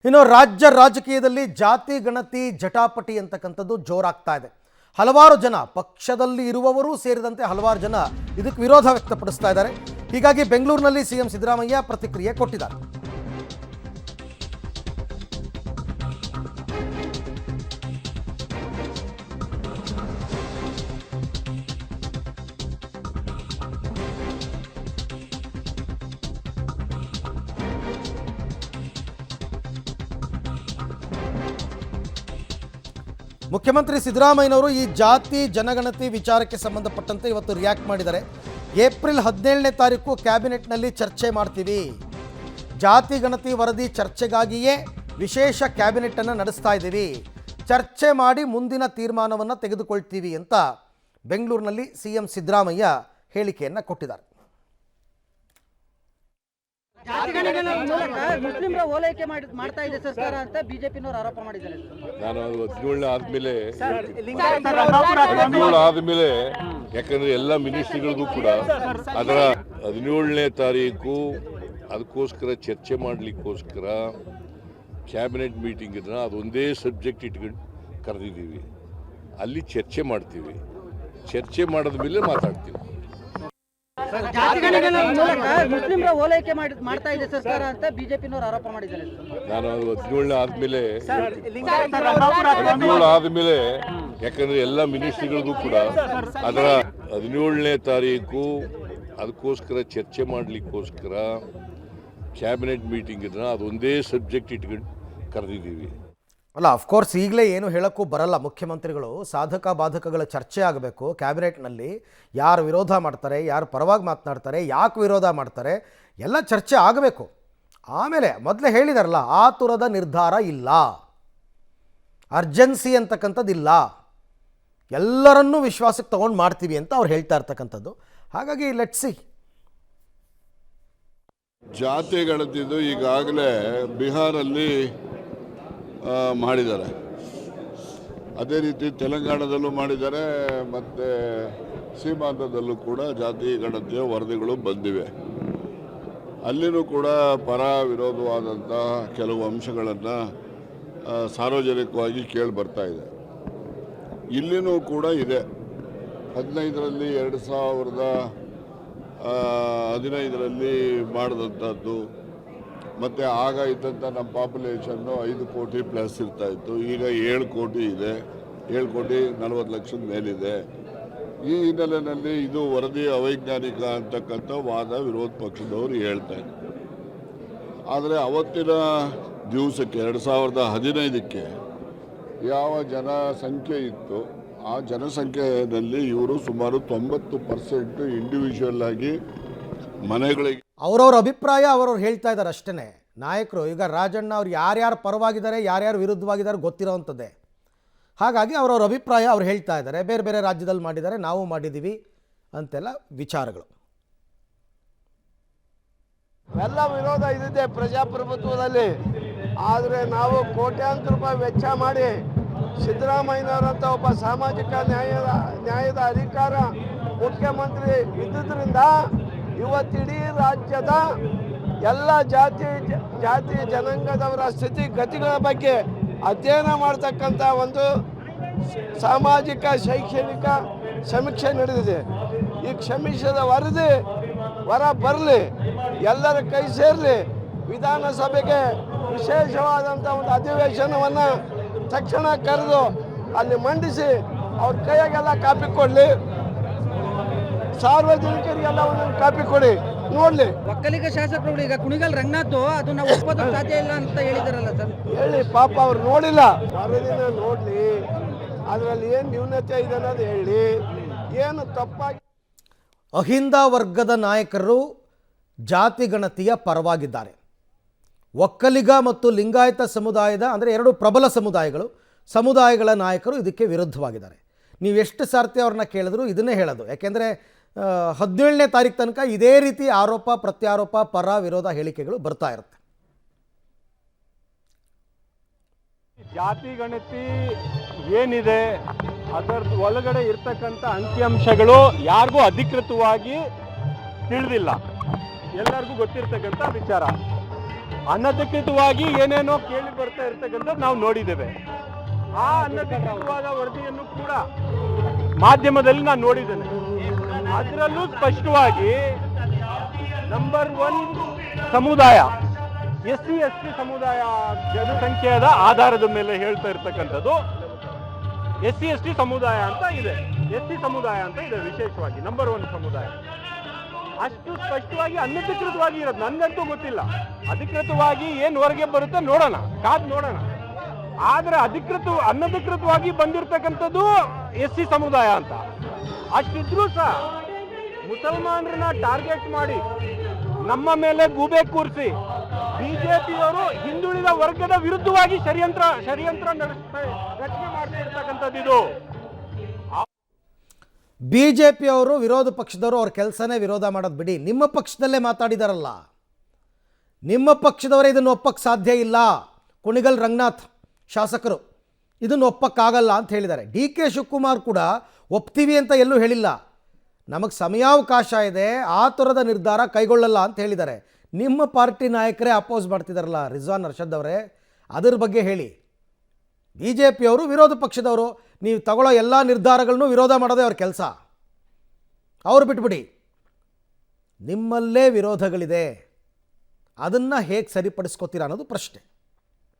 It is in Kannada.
ಇನ್ನು ರಾಜ್ಯ ರಾಜಕೀಯದಲ್ಲಿ ಜಾತಿ ಗಣತಿ ಜಟಾಪಟಿ ಅಂತಕ್ಕಂಥದ್ದು ಜೋರಾಗ್ತಾ ಇದೆ. ಹಲವಾರು ಜನ ಪಕ್ಷದಲ್ಲಿ ಇರುವವರು ಸೇರಿದಂತೆ ಹಲವಾರು ಜನ ಇದಕ್ಕೆ ವಿರೋಧ ವ್ಯಕ್ತಪಡಿಸ್ತಾ ಇದ್ದಾರೆ. ಹೀಗಾಗಿ ಬೆಂಗಳೂರಿನಲ್ಲಿ ಸಿಎಂ ಸಿದ್ದರಾಮಯ್ಯ ಪ್ರತಿಕ್ರಿಯೆ ಕೊಟ್ಟಿದ್ದಾರೆ. ಮುಖ್ಯಮಂತ್ರಿ ಸಿದ್ದರಾಮಯ್ಯನವರು ಈ ಜಾತಿ ಜನಗಣತಿ ವಿಚಾರಕ್ಕೆ ಸಂಬಂಧಪಟ್ಟಂತೆ ಇವತ್ತು ರಿಯಾಕ್ಟ್ ಮಾಡಿದ್ದಾರೆ. ಏಪ್ರಿಲ್ 17ನೇ ತಾರೀಕು ಕ್ಯಾಬಿನೆಟ್ನಲ್ಲಿ ಚರ್ಚೆ ಮಾಡ್ತೀವಿ. ಜಾತಿ ಗಣತಿ ವರದಿ ಚರ್ಚೆಗಾಗಿಯೇ ವಿಶೇಷ ಕ್ಯಾಬಿನೆಟ್ ಅನ್ನು ನಡೆಸ್ತಾ ಇದ್ದೀವಿ. ಚರ್ಚೆ ಮಾಡಿ ಮುಂದಿನ ತೀರ್ಮಾನವನ್ನು ತೆಗೆದುಕೊಳ್ತೀವಿ ಅಂತ ಬೆಂಗಳೂರಿನಲ್ಲಿ ಸಿಎಂ ಸಿದ್ದರಾಮಯ್ಯ ಹೇಳಿಕೆಯನ್ನು ಕೊಟ್ಟಿದ್ದಾರೆ. ಮುಸ್ಲಿಮರ ಓಲೈಕೆ ಮಾಡ್ತಾ ಇದೆ ಸರ್ಕಾರ ಅಂತ ಬಿಜೆಪಿನವರು ಆರೋಪ ಮಾಡಿದ್ದಾರೆ. ನಾನು 17 ಆದ್ಮೇಲೆ ಯಾಕಂದ್ರೆ ಎಲ್ಲ ಮಿನಿಸ್ಟ್ರಿಗಳಿಗೂ ಕೂಡ ಅದರ 17ನೇ ತಾರೀಕು ಅದಕ್ಕೋಸ್ಕರ ಚರ್ಚೆ ಮಾಡಲಿಕ್ಕೋಸ್ಕರ ಕ್ಯಾಬಿನೆಟ್ ಮೀಟಿಂಗ್ ಇದ್ರೆ ಅದೊಂದೇ ಸಬ್ಜೆಕ್ಟ್ ಇಟ್ಕೊಂಡು ಕರೆದಿದ್ದೀವಿ. ಅಲ್ಲಿ ಚರ್ಚೆ ಮಾಡ್ತೀವಿ. ಚರ್ಚೆ ಮಾಡಿದ ಮೇಲೆ ಮಾತಾಡ್ತೀವಿ. ಮುಸ್ಲಿಮರ ಓಲೈಕೆ ಮಾಡ್ತಾ ಇದೆ ಸರ್ಕಾರ ಅಂತ ಬಿಜೆಪಿನವರು ಆರೋಪ ಮಾಡಿದ್ದಾರೆ. ನಾನು 17 ಆದ್ಮೇಲೆ ಯಾಕಂದ್ರೆ ಎಲ್ಲ ಮಿನಿಸ್ಟ್ರಿಗಳಿಗೂ ಕೂಡ ಅದರ 17ನೇ ತಾರೀಕು ಅದಕ್ಕೋಸ್ಕರ ಚರ್ಚೆ ಮಾಡಲಿಕ್ಕೋಸ್ಕರ ಕ್ಯಾಬಿನೆಟ್ ಮೀಟಿಂಗ್ ಇದ್ರೆ ಅದೊಂದೇ ಸಬ್ಜೆಕ್ಟ್ ಇಟ್ಕೊಂಡು ಕರೆದಿದ್ದೀವಿ. ಅಲ್ಲ, ಅಫ್ಕೋರ್ಸ್ ಈಗಲೇ ಏನು ಹೇಳೋಕ್ಕೂ ಬರಲ್ಲ. ಮುಖ್ಯಮಂತ್ರಿಗಳು ಸಾಧಕ ಬಾಧಕಗಳ ಚರ್ಚೆ ಆಗಬೇಕು. ಕ್ಯಾಬಿನೆಟ್ನಲ್ಲಿ ಯಾರು ವಿರೋಧ ಮಾಡ್ತಾರೆ, ಯಾರು ಪರವಾಗಿ ಮಾತನಾಡ್ತಾರೆ, ಯಾಕೆ ವಿರೋಧ ಮಾಡ್ತಾರೆ ಎಲ್ಲ ಚರ್ಚೆ ಆಗಬೇಕು. ಆಮೇಲೆ ಮೊದಲೇ ಹೇಳಿದಾರಲ್ಲ, ಆತುರದ ನಿರ್ಧಾರ ಇಲ್ಲ, ಅರ್ಜೆನ್ಸಿ ಅಂತಕ್ಕಂಥದ್ದಿಲ್ಲ, ಎಲ್ಲರನ್ನೂ ವಿಶ್ವಾಸಕ್ಕೆ ತೊಗೊಂಡು ಮಾಡ್ತೀವಿ ಅಂತ ಅವ್ರು ಹೇಳ್ತಾ ಇರ್ತಕ್ಕಂಥದ್ದು. ಹಾಗಾಗಿ ಲೆಟ್ಸ್ ಸಿ. ಜಾತಿ ಗಣತಿದ್ದು ಈಗಾಗಲೇ ಬಿಹಾರಲ್ಲಿ ಮಾಡಿದ್ದಾರೆ, ಅದೇ ರೀತಿ ತೆಲಂಗಾಣದಲ್ಲೂ ಮಾಡಿದ್ದಾರೆ, ಮತ್ತು ಸೀಮಾಂಧ್ರದಲ್ಲೂ ಕೂಡ ಜಾತಿ ಗಣತಿಯ ವರದಿಗಳು ಬಂದಿವೆ. ಅಲ್ಲಿನೂ ಕೂಡ ಪರ ವಿರೋಧವಾದಂಥ ಕೆಲವು ಅಂಶಗಳನ್ನು ಸಾರ್ವಜನಿಕವಾಗಿ ಕೇಳಿ ಬರ್ತಾ ಇದೆ. ಇಲ್ಲಿನೂ ಕೂಡ ಇದೆ. 15ರಲ್ಲಿ 2015ರಲ್ಲಿ ಮಾಡಿದಂಥದ್ದು, ಮತ್ತು ಆಗ ಇದ್ದಂಥ ನಮ್ಮ ಪಾಪ್ಯುಲೇಷನ್ನು 5 ಕೋಟಿ ಪ್ಲಸ್ ಇರ್ತಾಯಿತ್ತು. ಈಗ 7 ಕೋಟಿ ಇದೆ, 7 ಕೋಟಿ 40 ಲಕ್ಷದ ಮೇಲಿದೆ. ಈ ಹಿನ್ನೆಲೆಯಲ್ಲಿ ಇದು ವರದಿ ಅವೈಜ್ಞಾನಿಕ ಅಂತಕ್ಕಂಥ ವಾದ ವಿರೋಧ ಪಕ್ಷದವರು ಹೇಳ್ತಾ ಇದ್ದಾರೆ. ಆದರೆ ಅವತ್ತಿನ ದಿವಸಕ್ಕೆ 2015ಕ್ಕೆ ಯಾವ ಜನಸಂಖ್ಯೆ ಇತ್ತು ಆ ಜನಸಂಖ್ಯೆಯಲ್ಲಿ ಇವರು ಸುಮಾರು 90% ಇಂಡಿವಿಜುವಲ್ ಆಗಿ ಮನೆಗಳಿಗೆ ಅವರವ್ರ ಅಭಿಪ್ರಾಯ ಅವರವ್ರು ಹೇಳ್ತಾ ಇದ್ದಾರೆ ಅಷ್ಟೇ. ನಾಯಕರು ಈಗ ರಾಜಣ್ಣ ಅವ್ರು ಯಾರ್ಯಾರು ಪರವಾಗಿದ್ದಾರೆ ಯಾರ್ಯಾರು ವಿರುದ್ಧವಾಗಿದ್ದಾರೆ ಗೊತ್ತಿರೋವಂಥದ್ದೇ. ಹಾಗಾಗಿ ಅವರವ್ರ ಅಭಿಪ್ರಾಯ ಅವ್ರು ಹೇಳ್ತಾ ಇದ್ದಾರೆ. ಬೇರೆ ಬೇರೆ ರಾಜ್ಯದಲ್ಲಿ ಮಾಡಿದ್ದಾರೆ, ನಾವು ಮಾಡಿದ್ದೀವಿ ಅಂತೆಲ್ಲ ವಿಚಾರಗಳು. ಎಲ್ಲ ವಿರೋಧ ಇದಿದೆ ಪ್ರಜಾಪ್ರಭುತ್ವದಲ್ಲಿ. ಆದರೆ ನಾವು ಕೋಟ್ಯಾಂತರ ರೂಪಾಯಿ ವೆಚ್ಚ ಮಾಡಿ ಸಿದ್ದರಾಮಯ್ಯನವರಂಥ ಒಬ್ಬ ಸಾಮಾಜಿಕ ನ್ಯಾಯದ ಅಧಿಕಾರ ಮುಖ್ಯಮಂತ್ರಿ ಇದ್ದುದರಿಂದ ಇವತ್ತಿಡೀ ರಾಜ್ಯದ ಎಲ್ಲ ಜಾತಿ ಜನಾಂಗದವರ ಸ್ಥಿತಿಗತಿಗಳ ಬಗ್ಗೆ ಅಧ್ಯಯನ ಮಾಡ್ತಕ್ಕಂಥ ಒಂದು ಸಾಮಾಜಿಕ ಶೈಕ್ಷಣಿಕ ಸಮೀಕ್ಷೆ ನಡೆದಿದೆ. ಈ ಸಮೀಕ್ಷೆದ ವರದಿ ಹೊರ ಬರಲಿ, ಎಲ್ಲರ ಕೈ ಸೇರಲಿ, ವಿಧಾನಸಭೆಗೆ ವಿಶೇಷವಾದಂಥ ಒಂದು ಅಧಿವೇಶನವನ್ನು ತಕ್ಷಣ ಕರೆದು ಅಲ್ಲಿ ಮಂಡಿಸಿ ಅವ್ರ ಕೈಯಾಗೆಲ್ಲ ಕಾಪಿ ಕೊಡಲಿ, ಸಾರ್ವಜನಿಕರಿಗೆಲ್ಲ ಒಂದೊಂದು ಕಾಪಿ ಕೊಡಿ ನೋಡ್ಲಿ. ಒಕ್ಕಲಿಗ ಶಾಸಕರು ಈಗ ಕುಣಿಗಲ್ ರಂಗನಾಥ್ ಅದನ್ನ ಒಪ್ಪೋದಕ್ಕೆ ಸಾಧ್ಯ ಇಲ್ಲ ಅಂತ ಹೇಳಿದಾರಲ್ಲ ಸರ್. ಹೇಳಿ, ಪಾಪ ಅವ್ರು ನೋಡಿಲ್ಲ, ವರದಿನ ನೋಡ್ಲಿ, ಅದರಲ್ಲಿ ಏನು ನ್ಯೂನತೆ ಇದೆ ಅನ್ನೋದು ಹೇಳಿ, ಏನು ತಪ್ಪಾಗಿ. ಅಹಿಂದ ವರ್ಗದ ನಾಯಕರು ಜಾತಿ ಗಣತಿಯ ಪರವಾಗಿದ್ದಾರೆ. ಒಕ್ಕಲಿಗ ಮತ್ತು ಲಿಂಗಾಯತ ಸಮುದಾಯದ ಅಂದರೆ 2 ಪ್ರಬಲ ಸಮುದಾಯಗಳ ನಾಯಕರು ಇದಕ್ಕೆ ವಿರುದ್ಧವಾಗಿದ್ದಾರೆ. ನೀವು ಎಷ್ಟು ಸಾರ್ತಿ ಅವ್ರನ್ನ ಕೇಳಿದ್ರು ಇದನ್ನೇ ಹೇಳೋದು. ಯಾಕೆಂದರೆ 17ನೇ ತಾರೀಕು ತನಕ ಇದೇ ರೀತಿ ಆರೋಪ ಪ್ರತ್ಯಾರೋಪ ಪರ ವಿರೋಧ ಹೇಳಿಕೆಗಳು ಬರ್ತಾ ಇರುತ್ತೆ. ಜಾತಿ ಗಣತಿ ಏನಿದೆ ಅದರ ಒಳಗಡೆ ಇರ್ತಕ್ಕಂಥ ಅಂಕಿಅಂಶಗಳು ಯಾರಿಗೂ ಅಧಿಕೃತವಾಗಿ ತಿಳಿದಿಲ್ಲ, ಎಲ್ಲರಿಗೂ ಗೊತ್ತಿರ್ತಕ್ಕಂಥ ವಿಚಾರ. ಅನಧಿಕೃತವಾಗಿ ಏನೇನೋ ಕೇಳಿ ಬರ್ತಾ ಇರ್ತಕ್ಕಂಥದ್ದು ನಾವು ನೋಡಿದ್ದೇವೆ. ಆ ಅನಧಿಕೃತವಾದ ವರದಿಯನ್ನು ಕೂಡ ಮಾಧ್ಯಮದಲ್ಲಿ ನಾನು ನೋಡಿದ್ದೇನೆ. ಅದರಲ್ಲೂ ಸ್ಪಷ್ಟವಾಗಿ ನಂಬರ್ 1 ಸಮುದಾಯ SC ST ಸಮುದಾಯ ಜನಸಂಖ್ಯೆಯ ಆಧಾರದ ಮೇಲೆ ಹೇಳ್ತಾ ಇರ್ತಕ್ಕಂಥದ್ದು SC ST ಸಮುದಾಯ ಅಂತ ಇದೆ, SC ಸಮುದಾಯ ಅಂತ ಇದೆ. ವಿಶೇಷವಾಗಿ ನಂಬರ್ 1 ಸಮುದಾಯ ಅಷ್ಟು ಸ್ಪಷ್ಟವಾಗಿ ಅನಧಿಕೃತವಾಗಿ ಇರೋದು ನನಗಂತೂ ಗೊತ್ತಿಲ್ಲ. ಅಧಿಕೃತವಾಗಿ ಏನು ಹೊರಗೆ ಬರುತ್ತೆ ನೋಡೋಣ, ಕಾದ್ ನೋಡೋಣ. ಆದರೆ ಅನಧಿಕೃತವಾಗಿ ಬಂದಿರತಕ್ಕಂಥದ್ದು SC ಸಮುದಾಯ ಅಂತ. ಅಷ್ಟಿದ್ರೂ ಸಹ ಮುಸಲ್ಮಾನರನ್ನ ಟಾರ್ಗೆಟ್ ಮಾಡಿ ನಮ್ಮ ಮೇಲೆ ಗೂಬೆ ಕೂರಿಸಿ ಬಿಜೆಪಿಯವರು ಹಿಂದುಳಿದ ವರ್ಗದ ವಿರುದ್ಧವಾಗಿ ಷಡ್ಯಂತ್ರ ರಚನೆ ಮಾಡ್ತಿರ್ತಕ್ಕಂಥದ್ದು ಇದು. BJP ಅವರು ವಿರೋಧ ಪಕ್ಷದವರು ಅವ್ರ ಕೆಲಸನೇ ವಿರೋಧ ಮಾಡೋದು ಬಿಡಿ, ನಿಮ್ಮ ಪಕ್ಷದಲ್ಲೇ ಮಾತಾಡಿದಾರಲ್ಲ, ನಿಮ್ಮ ಒಪ್ಪಕ್ಕೆ ಇದನ್ನು ಒಪ್ಪಕ್ಕೆ ಸಾಧ್ಯ ಇಲ್ಲ. ಕುಣಿಗಲ್ ರಂಗನಾಥ್ ಶಾಸಕರು ಇದನ್ನು ಒಪ್ಪಕ್ಕಾಗಲ್ಲ ಅಂತ ಹೇಳಿದ್ದಾರೆ. DK ಶಿವಕುಮಾರ್ ಕೂಡ ಒಪ್ತೀವಿ ಅಂತ ಎಲ್ಲೂ ಹೇಳಿಲ್ಲ, ನಮಗೆ ಸಮಯಾವಕಾಶ ಇದೆ, ಆ ಥರದ ನಿರ್ಧಾರ ಕೈಗೊಳ್ಳಲ್ಲ ಅಂತ ಹೇಳಿದ್ದಾರೆ. ನಿಮ್ಮ ಪಾರ್ಟಿ ನಾಯಕರೇ ಅಪೋಸ್ ಮಾಡ್ತಿದ್ದಾರಲ್ಲ ರಿಜ್ವಾನ್ ಅರ್ಷದ್ ಅವರೇ, ಅದರ ಬಗ್ಗೆ ಹೇಳಿ. BJPಯವರು ವಿರೋಧ ಪಕ್ಷದವರು, ನೀವು ತಗೊಳ್ಳೋ ಎಲ್ಲ ನಿರ್ಧಾರಗಳನ್ನು ವಿರೋಧ ಮಾಡೋದೇ ಅವ್ರ ಕೆಲಸ. ಅವ್ರು ಬಿಟ್ಬಿಡಿ, ನಿಮ್ಮಲ್ಲೇ ವಿರೋಧಗಳಿದೆ, ಅದನ್ನು ಹೇಗೆ ಸರಿಪಡಿಸ್ಕೋತೀರಾ ಅನ್ನೋದು ಪ್ರಶ್ನೆ.